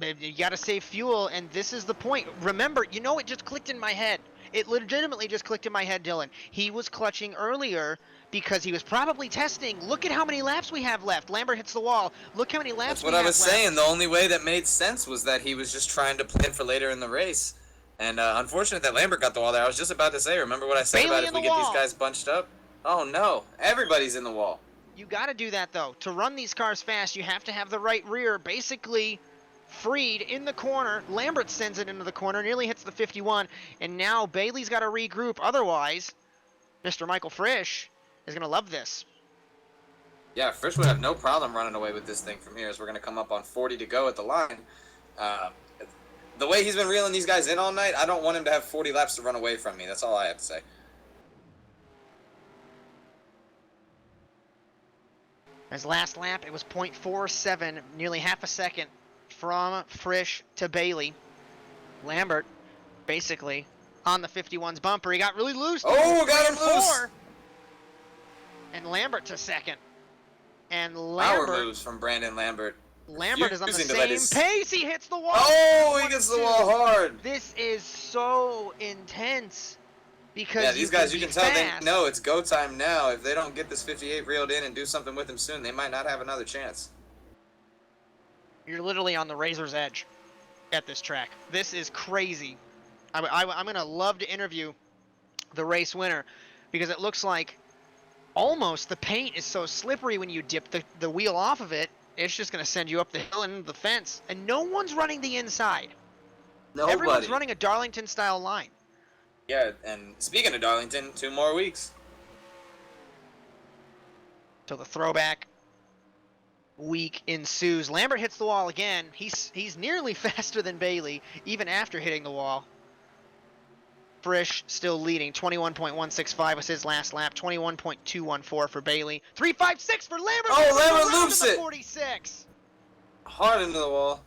You got to save fuel, and this is the point. Remember, it just clicked in my head. It legitimately just clicked in my head, Dylan. He was clutching earlier because he was probably testing. Look at how many laps we have left. Lambert hits the wall. Look how many laps we have left. That's what I was saying. The only way that made sense was that he was just trying to plan for later in the race. And unfortunate that Lambert got the wall there. I was just about to say, remember what I said about if we get these guys bunched up? Oh, no. Everybody's in the wall. You got to do that, though. To run these cars fast, you have to have the right rear basically freed in the corner. Lambert sends it into the corner, nearly hits the 51, and now Bailey's got to regroup. Otherwise, Mr. Michael Frisch is going to love this. Yeah, Frisch would have no problem running away with this thing from here as we're going to come up on 40 to go at the line. The way he's been reeling these guys in all night, I don't want him to have 40 laps to run away from me. That's all I have to say. His last lap, it was 0.47, nearly half a second from Frisch to Bailey. Lambert, basically, on the 51's bumper. He got really loose. Oh, got him loose. And Lambert to second. And Lambert. Power moves from Brandon Lambert. Lambert is on the same pace. He hits the wall. Oh, he gets the wall hard. This is so intense. Because these guys, you can tell they know it's go time now. If they don't get this 58 reeled in and do something with him soon, they might not have another chance. You're literally on the razor's edge at this track. This is crazy. I'm going to love to interview the race winner because it looks like almost, the paint is so slippery when you dip the wheel off of it, it's just going to send you up the hill and into the fence. And no one's running the inside. Nobody. Everyone's running a Darlington-style line. Yeah, and speaking of Darlington, 2 more weeks. So the throwback week ensues. Lambert hits the wall again. He's nearly faster than Bailey, even after hitting the wall. Frisch still leading. 21.165 was his last lap. 21.214 for Bailey. 3.56 for Lambert. Oh, Lambert loops it. 46. Hard into the wall.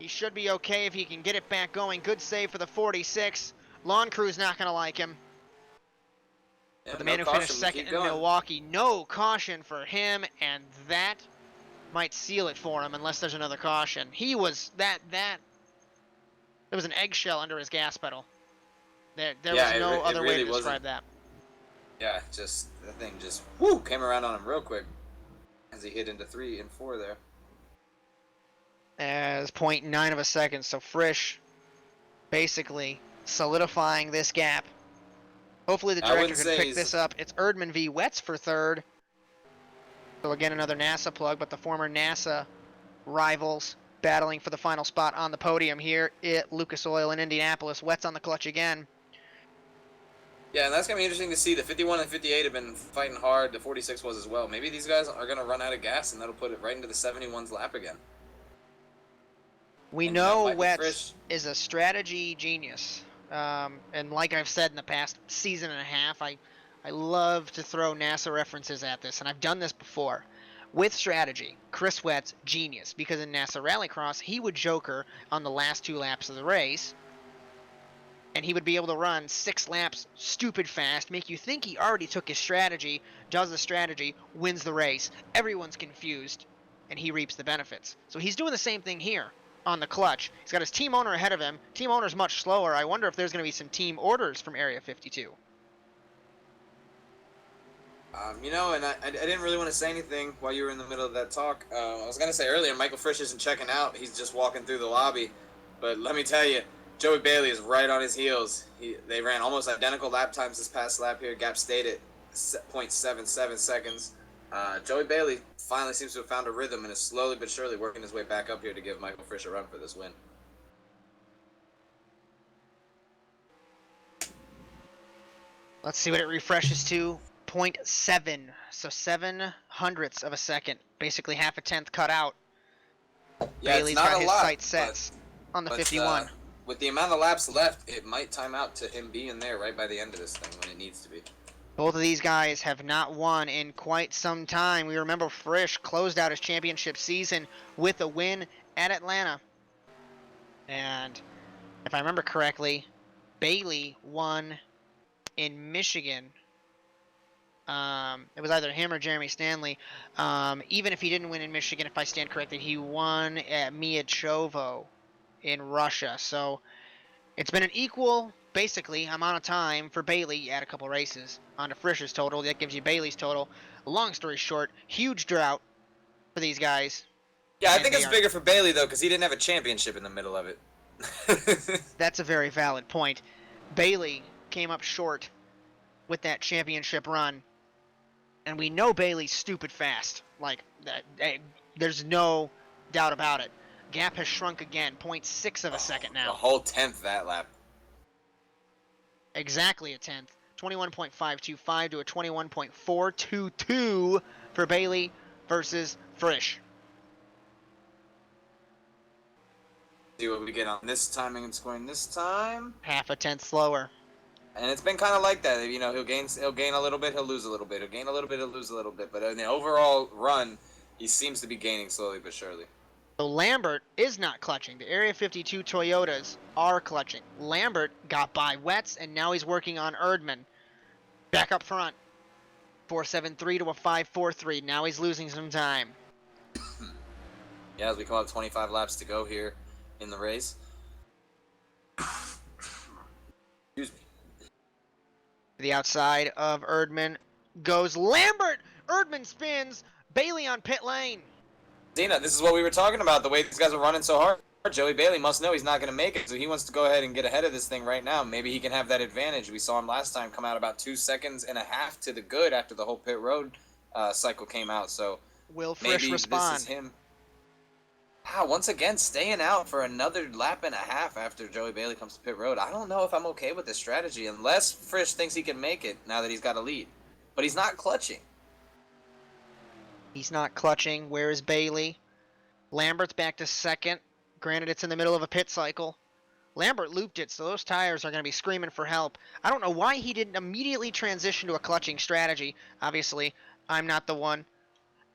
He should be okay if he can get it back going. Good save for the 46. Lawn crew's not going to like him. Yeah, But the no man who caution, finished we second keep in going. Milwaukee, no caution for him, and that might seal it for him unless there's another caution. He was there was an eggshell under his gas pedal. There Yeah, was no it other way really to describe wasn't. that. Yeah, just the thing just whoo came around on him real quick as he hit into 3 and 4 there. As 0.9 of a second, so Frisch basically solidifying this gap. Hopefully the director can pick this up. It's Erdman v. Wetz for third. So again, another NASA plug, but the former NASA rivals battling for the final spot on the podium here at Lucas Oil in Indianapolis. Wetz on the clutch again. Yeah, and that's going to be interesting to see. The 51 and 58 have been fighting hard. The 46 was as well. Maybe these guys are going to run out of gas, and that'll put it right into the 71's lap again. We know Wetz is a strategy genius. And like I've said in the past season and a half, I love to throw NASA references at this, and I've done this before. With strategy, Chris Wetz, genius, because in NASA Rallycross, he would joker on the last 2 laps of the race, and he would be able to run 6 laps stupid fast, make you think he already took his strategy, does the strategy, wins the race. Everyone's confused, and he reaps the benefits. So he's doing the same thing here on the clutch. He's got his team owner ahead of him. Team owner's much slower. I wonder if there's going to be some team orders from Area 52. You know, and I didn't really want to say anything while you were in the middle of that talk. I was going to say earlier, Michael Frisch isn't checking out. He's just walking through the lobby. But let me tell you, Joey Bailey is right on his heels. They ran almost identical lap times this past lap here. Gap stayed at 0.77 seconds. Joey Bailey finally seems to have found a rhythm and is slowly but surely working his way back up here to give Michael Frisch a run for this win. Let's see what it refreshes to. 0.7, so 7/100ths of a second, basically half a tenth cut out. Yeah, Bailey's got his sights set on the 51. With the amount of laps left, it might time out to him being there right by the end of this thing when it needs to be. Both of these guys have not won in quite some time. We remember Frisch closed out his championship season with a win at Atlanta. And if I remember correctly, Bailey won in Michigan. It was either him or Jeremy Stanley. Even if he didn't win in Michigan, if I stand corrected, he won at Miachovo in Russia. So it's been an equal, basically, amount of time for Bailey at a couple races. On to Frisch's total. That gives you Bailey's total. Long story short, huge drought for these guys. Yeah, I think it's bigger for Bailey, though, because he didn't have a championship in the middle of it. That's a very valid point. Bailey came up short with that championship run. And we know Bailey's stupid fast. Like, there's no doubt about it. Gap has shrunk again. 0.6 of a second now. A whole tenth that lap. Exactly a tenth. 21.525 to a 21.422 for Bailey versus Frisch. See what we get on this timing and scoring this time. Half a tenth slower. And it's been kind of like that. You know, he'll gain a little bit, he'll lose a little bit. He'll gain a little bit, he'll lose a little bit. But in the overall run, he seems to be gaining slowly but surely. So Lambert is not clutching. The Area 52 Toyotas are clutching. Lambert got by Wetz, and now he's working on Erdman. Back up front. 4.73 to a 5.43. Now he's losing some time. Yeah, as we come up 25 laps to go here in the race. Excuse me. To the outside of Erdman goes Lambert. Erdman spins. Bailey on pit lane. Dina, this is what we were talking about, the way these guys are running so hard. Joey Bailey must know he's not going to make it, so he wants to go ahead and get ahead of this thing right now. Maybe he can have that advantage. We saw him last time come out about 2.5 seconds to the good after the whole pit road cycle came out. So Will Frisch maybe respond? this is him. Once again, staying out for another lap and a half after Joey Bailey comes to pit road. I don't know if I'm okay with this strategy unless Frisch thinks he can make it now that he's got a lead. But he's not clutching. He's not clutching. Where is Bailey? Lambert's back to second. Granted, it's in the middle of a pit cycle. Lambert looped it, so those tires are going to be screaming for help. I don't know why he didn't immediately transition to a clutching strategy. Obviously, I'm not the one.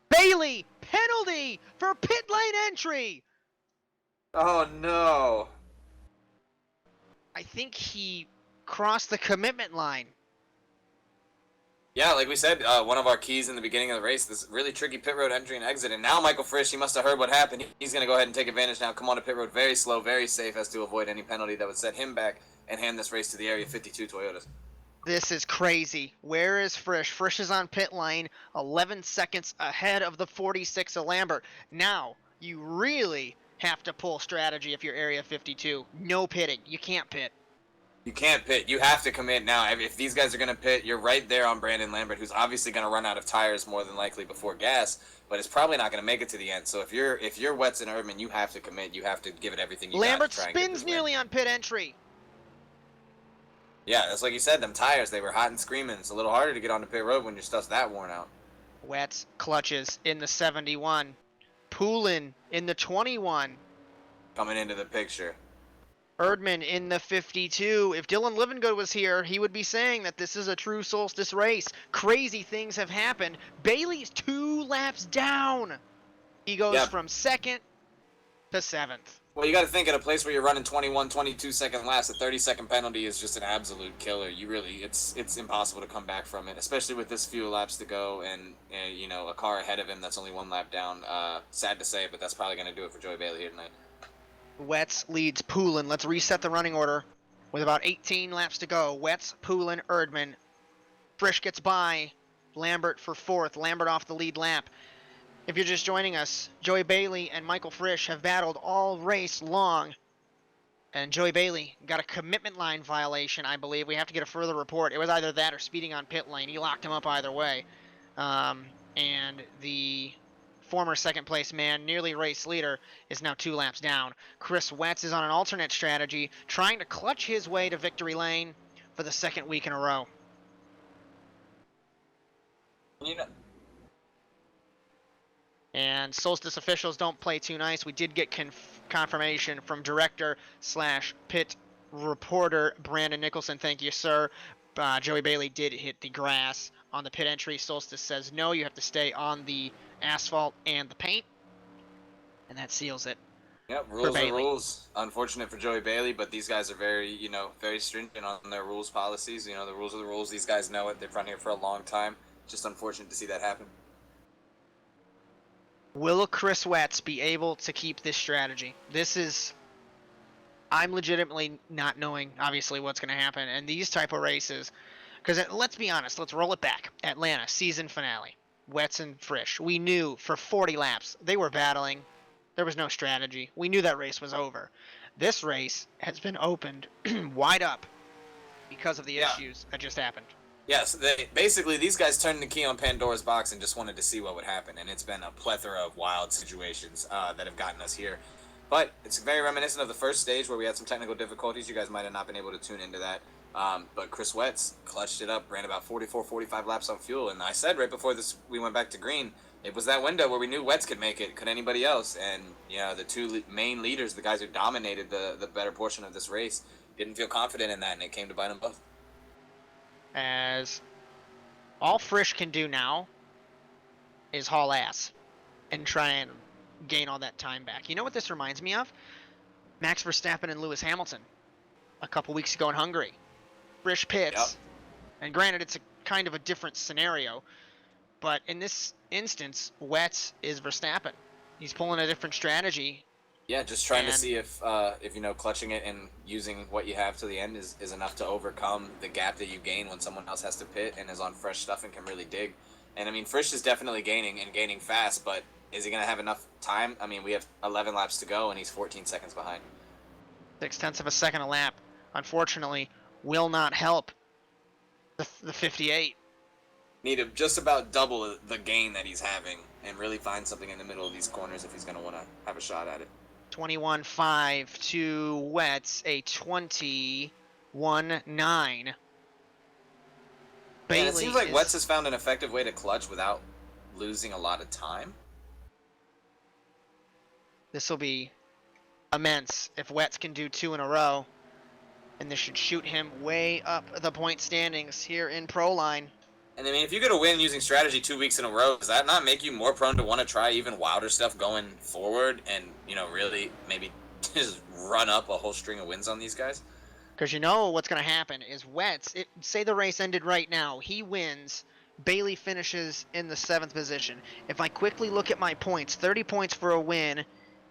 Bailey! Penalty for pit lane entry! Oh, no. I think he crossed the commitment line. Yeah, like we said, one of our keys in the beginning of the race, this really tricky pit road entry and exit. And now Michael Frisch, he must have heard what happened. He's going to go ahead and take advantage now. Come on to pit road very slow, very safe as to avoid any penalty that would set him back and hand this race to the Area 52 Toyotas. This is crazy. Where is Frisch? Frisch is on pit lane, 11 seconds ahead of the 46 of Lambert. Now, you really have to pull strategy if you're Area 52. No pitting. You can't pit. You can't pit. You have to commit now. If these guys are going to pit, you're right there on Brandon Lambert, who's obviously going to run out of tires more than likely before gas, but is probably not going to make it to the end. So if you're Wetz and Erdman, you have to commit. You have to give it everything you Lambert got to try and get spins this win. nearly on pit entry. Yeah, that's like you said. Them tires, they were hot and screaming. It's a little harder to get on the pit road when your stuff's that worn out. Wetz clutches in the 71. Poulin in the 21. Coming into the picture. Erdman in the 52. If Dylan Livengood was here, he would be saying that this is a true Solstice race. Crazy things have happened. Bailey's 2 laps down. He goes from second to 7th. Well, you got to think at a place where you're running 21, 22-second laps, a 30-second penalty is just an absolute killer. It's impossible to come back from it, especially with this few laps to go and a car ahead of him that's only 1 lap down. Sad to say, but that's probably going to do it for Joey Bailey here tonight. Wetz leads Poulin. Let's reset the running order with about 18 laps to go. Wetz, Poulin, Erdman. Frisch gets by. Lambert for 4th. Lambert off the lead lap. If you're just joining us, Joey Bailey and Michael Frisch have battled all race long. And Joey Bailey got a commitment line violation, I believe. We have to get a further report. It was either that or speeding on pit lane. He locked him up either way. And the former second place man, nearly race leader, is now 2 laps down. Chris Wetz is on an alternate strategy, trying to clutch his way to victory lane for the 2nd week in a row. And Solstice officials don't play too nice. We did get confirmation from director/pit reporter Brandon Nicholson. Thank you, sir. Joey Bailey did hit the grass on the pit entry. Solstice says no, you have to stay on the asphalt and the paint. And that seals it. Yep, rules are rules. Unfortunate for Joey Bailey, but these guys are very stringent on their rules policies. The rules are the rules. These guys know it. They've run here for a long time. Just unfortunate to see that happen. Will Chris Wetz be able to keep this strategy? I'm legitimately not knowing, obviously, what's going to happen. And these type of races, because let's be honest, let's roll it back. Atlanta, season finale. Wetz and Frisch. We knew for 40 laps they were battling. There was no strategy. We knew that race was over. This race has been opened wide up because of the issues that just happened. Yes, these guys turned the key on Pandora's box and just wanted to see what would happen, and it's been a plethora of wild situations that have gotten us here. But it's very reminiscent of the first stage where we had some technical difficulties. You guys might have not been able to tune into that. But Chris Wetz clutched it up, ran about 44, 45 laps on fuel, and I said right before we went back to green, it was that window where we knew Wetz could make it. Could anybody else? And the 2 main leaders, the guys who dominated the better portion of this race, didn't feel confident in that, and it came to bite them both. As all Frisch can do now is haul ass and try and gain all that time back. You know what this reminds me of? Max Verstappen and Lewis Hamilton a couple weeks ago in Hungary. Frisch pits. Yep. And granted, it's a kind of a different scenario, but in this instance, Wetz is Verstappen. He's pulling a different strategy. Yeah, just trying to see if clutching it and using what you have to the end is enough to overcome the gap that you gain when someone else has to pit and is on fresh stuff and can really dig. And I mean, Frisch is definitely gaining and gaining fast, but Is he going to have enough time? I mean, we have 11 laps to go, and he's 14 seconds behind. 0.6 of a second a lap, unfortunately, will not help the 58. Need to just about double the gain that he's having and really find something in the middle of these corners if he's going to want to have a shot at it. 21.5 to Wets, a 21.9. And it seems like Wets has found an effective way to clutch without losing a lot of time. This will be immense if Wets can do 2 in a row. And this should shoot him way up the point standings here in ProLine. And I mean, if you get a win using strategy 2 weeks in a row, does that not make you more prone to want to try even wilder stuff going forward and, you know, really maybe just run up a whole string of wins on these guys? Because you know what's going to happen is Wets, say the race ended right now, he wins, Bailey finishes in the 7th position. If I quickly look at my points, 30 points for a win,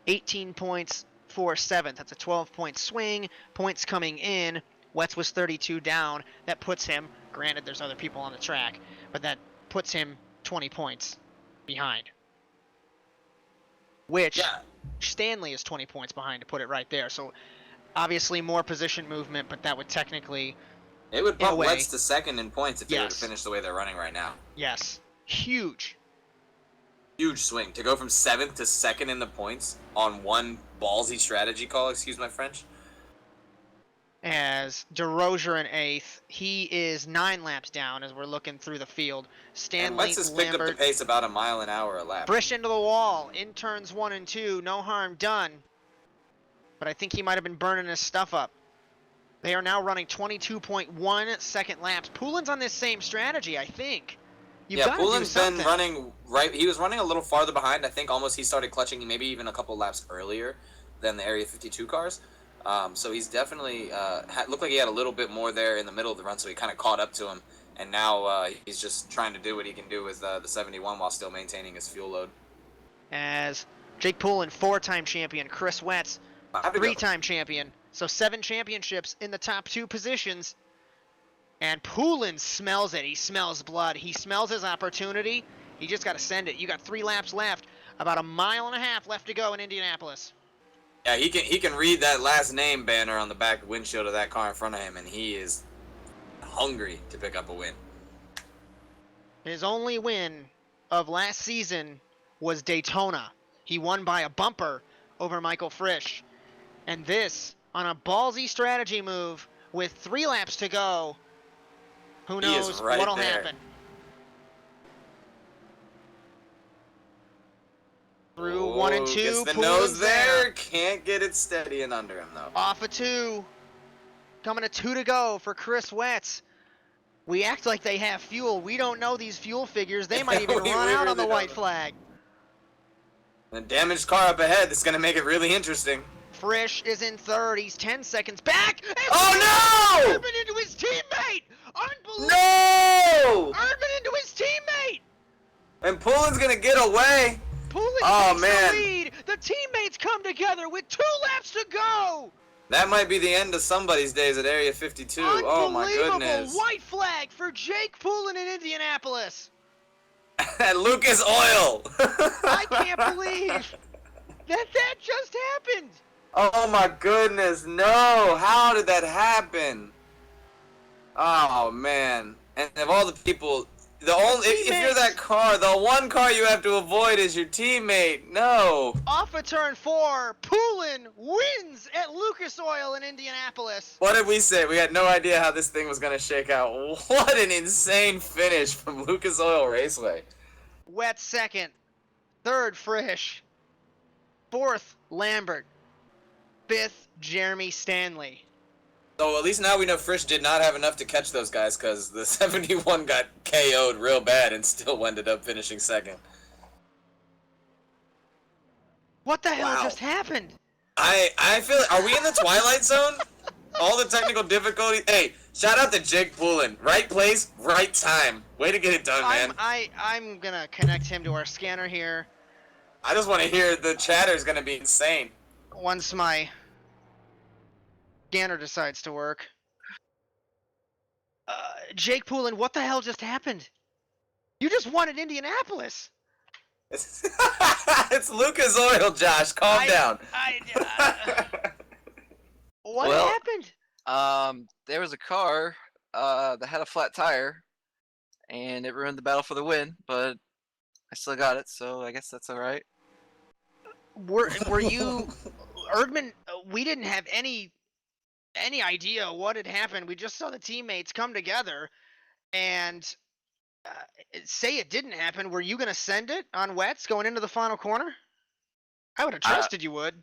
18 points for 7th. That's a 12-point swing. Points coming in. Wets was 32 down. That puts him, granted there's other people on the track, but that puts him 20 points behind. Which Stanley is 20 points behind, to put it right there. So obviously more position movement, but that would technically... It would pump Wets to 2nd in points if they were to Yes. finish the way they're running right now. Yes. Huge. Huge swing. To go from 7th to 2nd in the points on one ballsy strategy call, excuse my French. As DeRozier in 8th, he is 9 laps down as we're looking through the field. Stanley, And Wets has picked up the pace about a mile an hour a lap. Frisch into the wall in turns 1 and 2. No harm done. But I think he might have been burning his stuff up. They are now running 22.1 second laps. Poulin's on this same strategy, I think. Poulin's been running right. He was running a little farther behind. I think almost he started clutching maybe even a couple laps earlier than the Area 52 cars. So he's definitely looked like he had a little bit more there in the middle of the run, so he kind of caught up to him. And now he's just trying to do what he can do with the 71 while still maintaining his fuel load. As Jake Poulin, 4-time champion. Chris Wets, 3-time champion. So 7 championships in the top 2 positions. And Poulin smells it. He smells blood. He smells his opportunity. He just got to send it. You got 3 laps left. About a mile and a half left to go in Indianapolis. Yeah, he can read that last name banner on the back windshield of that car in front of him, and he is hungry to pick up a win. His only win of last season was Daytona. He won by a bumper over Michael Frisch. And this, on a ballsy strategy move with 3 laps to go, who knows what'll happen. Through 1 and 2, gets the nose there. Can't get it steady and under him, though. Off of 2. Coming to 2 to go for Chris Wets. We act like they have fuel. We don't know these fuel figures. They might even run out on the white flag. The damaged car up ahead. This is going to make it really interesting. Frisch is in 3rd. He's 10 seconds back. Oh, no! Urban into his teammate. Unbelievable. No! Urban into his teammate. And Poulin's going to get away. Poulin takes the lead. The teammates come together with 2 laps to go. That might be the end of somebody's days at Area 52. Oh, my goodness. White flag for Jake Poulin in Indianapolis. At Lucas Oil. I can't believe that just happened. Oh, my goodness. No. How did that happen? Oh, man. And of all the people... if you're that car, the one car you have to avoid is your teammate. No. Off of turn 4, Poulin wins at Lucas Oil in Indianapolis. What did we say? We had no idea how this thing was going to shake out. What an insane finish from Lucas Oil Raceway. Wet 2nd. 3rd, Frisch. 4th, Lambert. 5th, Jeremy Stanley. So at least now we know Frisch did not have enough to catch those guys because the 71 got KO'd real bad and still ended up finishing 2nd. What the hell just happened? I feel... Are we in the Twilight Zone? All the technical difficulty... Hey, shout out to Jake Poulin. Right place, right time. Way to get it done, man. I'm going to connect him to our scanner here. I just want to hear the chatter is going to be insane. Once my... scanner decides to work. Jake Poulin, what the hell just happened? You just won at Indianapolis. It's Lucas Oil, Josh. Calm down. What Well, happened? There was a car that had a flat tire, and it ruined the battle for the win. But I still got it, so I guess that's all right. Were you, Erdman? We didn't have any idea what had happened. We just saw the teammates come together and say it didn't happen. Were you gonna send it on wets going into the final corner? I would have trusted you would.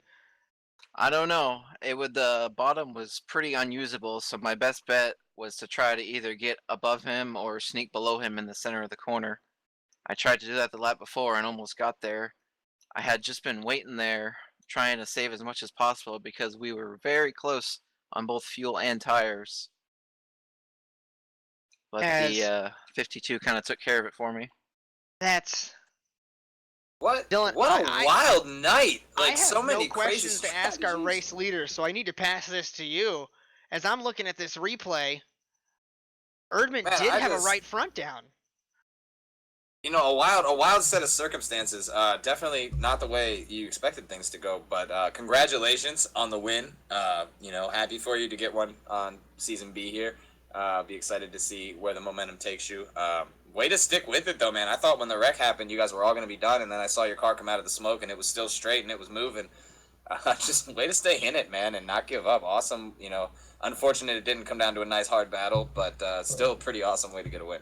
I don't know. The bottom was pretty unusable, so my best bet was to try to either get above him or sneak below him in the center of the corner. I tried to do that the lap before and almost got there. I had just been waiting there, trying to save as much as possible because we were very close on both fuel and tires. But the 52 kind of took care of it for me. That's What? Dylan, what a wild night! I Like have so many no questions crazy to ask our strategies. race leaders, so I need to pass this to you. As I'm looking at this replay, Erdman Man, did I have a just- right front down. You know, a wild set of circumstances. Definitely not the way you expected things to go. But congratulations on the win. You know, happy for you to get one on season B here. Be excited to see where the momentum takes you. Way to stick with it though, man. I thought when the wreck happened, you guys were all going to be done, and then I saw your car come out of the smoke, and it was still straight and it was moving. Just way to stay in it, man, and not give up. Awesome. You know, unfortunate it didn't come down to a nice hard battle, but still a pretty awesome way to get a win.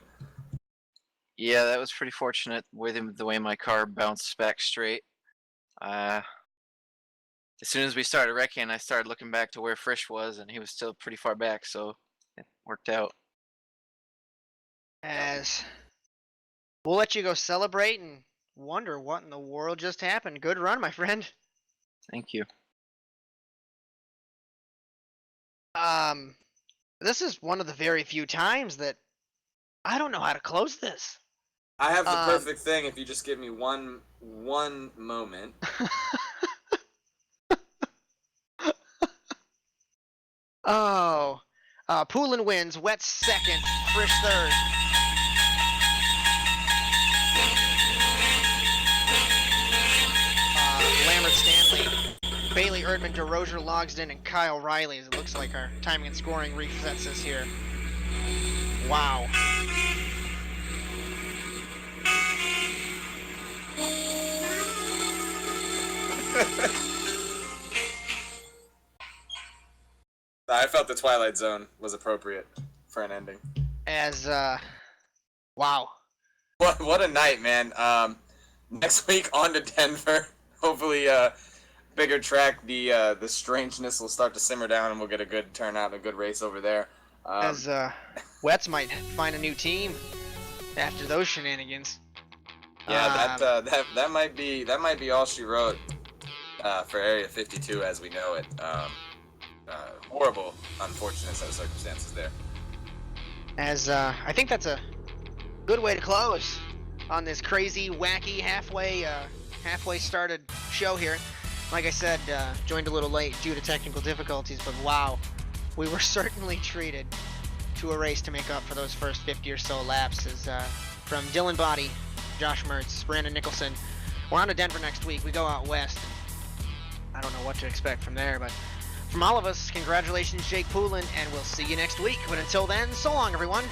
Yeah, that was pretty fortunate with the way my car bounced back straight. As soon as we started wrecking, I started looking back to where Frisch was, and he was still pretty far back, so it worked out. As we'll let you go celebrate and wonder what in the world just happened. Good run, my friend. Thank you. This is one of the very few times that I don't know how to close this. I have the perfect thing if you just give me one moment. Oh. Poulin wins, Wet second, Frisch third. Lambert Stanley, Bailey Erdman, DeRozier Logsden, and Kyle Riley. It looks like our timing and scoring resets us here. Wow. I felt the Twilight Zone was appropriate for an ending. As wow. What a night, man. Next week on to Denver. Hopefully, bigger track. The strangeness will start to simmer down, and we'll get a good turnout and a good race over there. As Wets might find a new team after those shenanigans. Yeah, that might be all she wrote for Area 52 as we know it. Horrible, unfortunate set of circumstances there. As I think that's a good way to close on this crazy, wacky, halfway started show here. Like I said, joined a little late due to technical difficulties, but wow, we were certainly treated to a race to make up for those first 50 or so laps. As from Dylan Body, Josh Mertz, Brandon Nicholson, we're on to Denver next week. We go out west. I don't know what to expect from there, but from all of us, congratulations, Jake Poulin, and we'll see you next week. But until then, so long, everyone.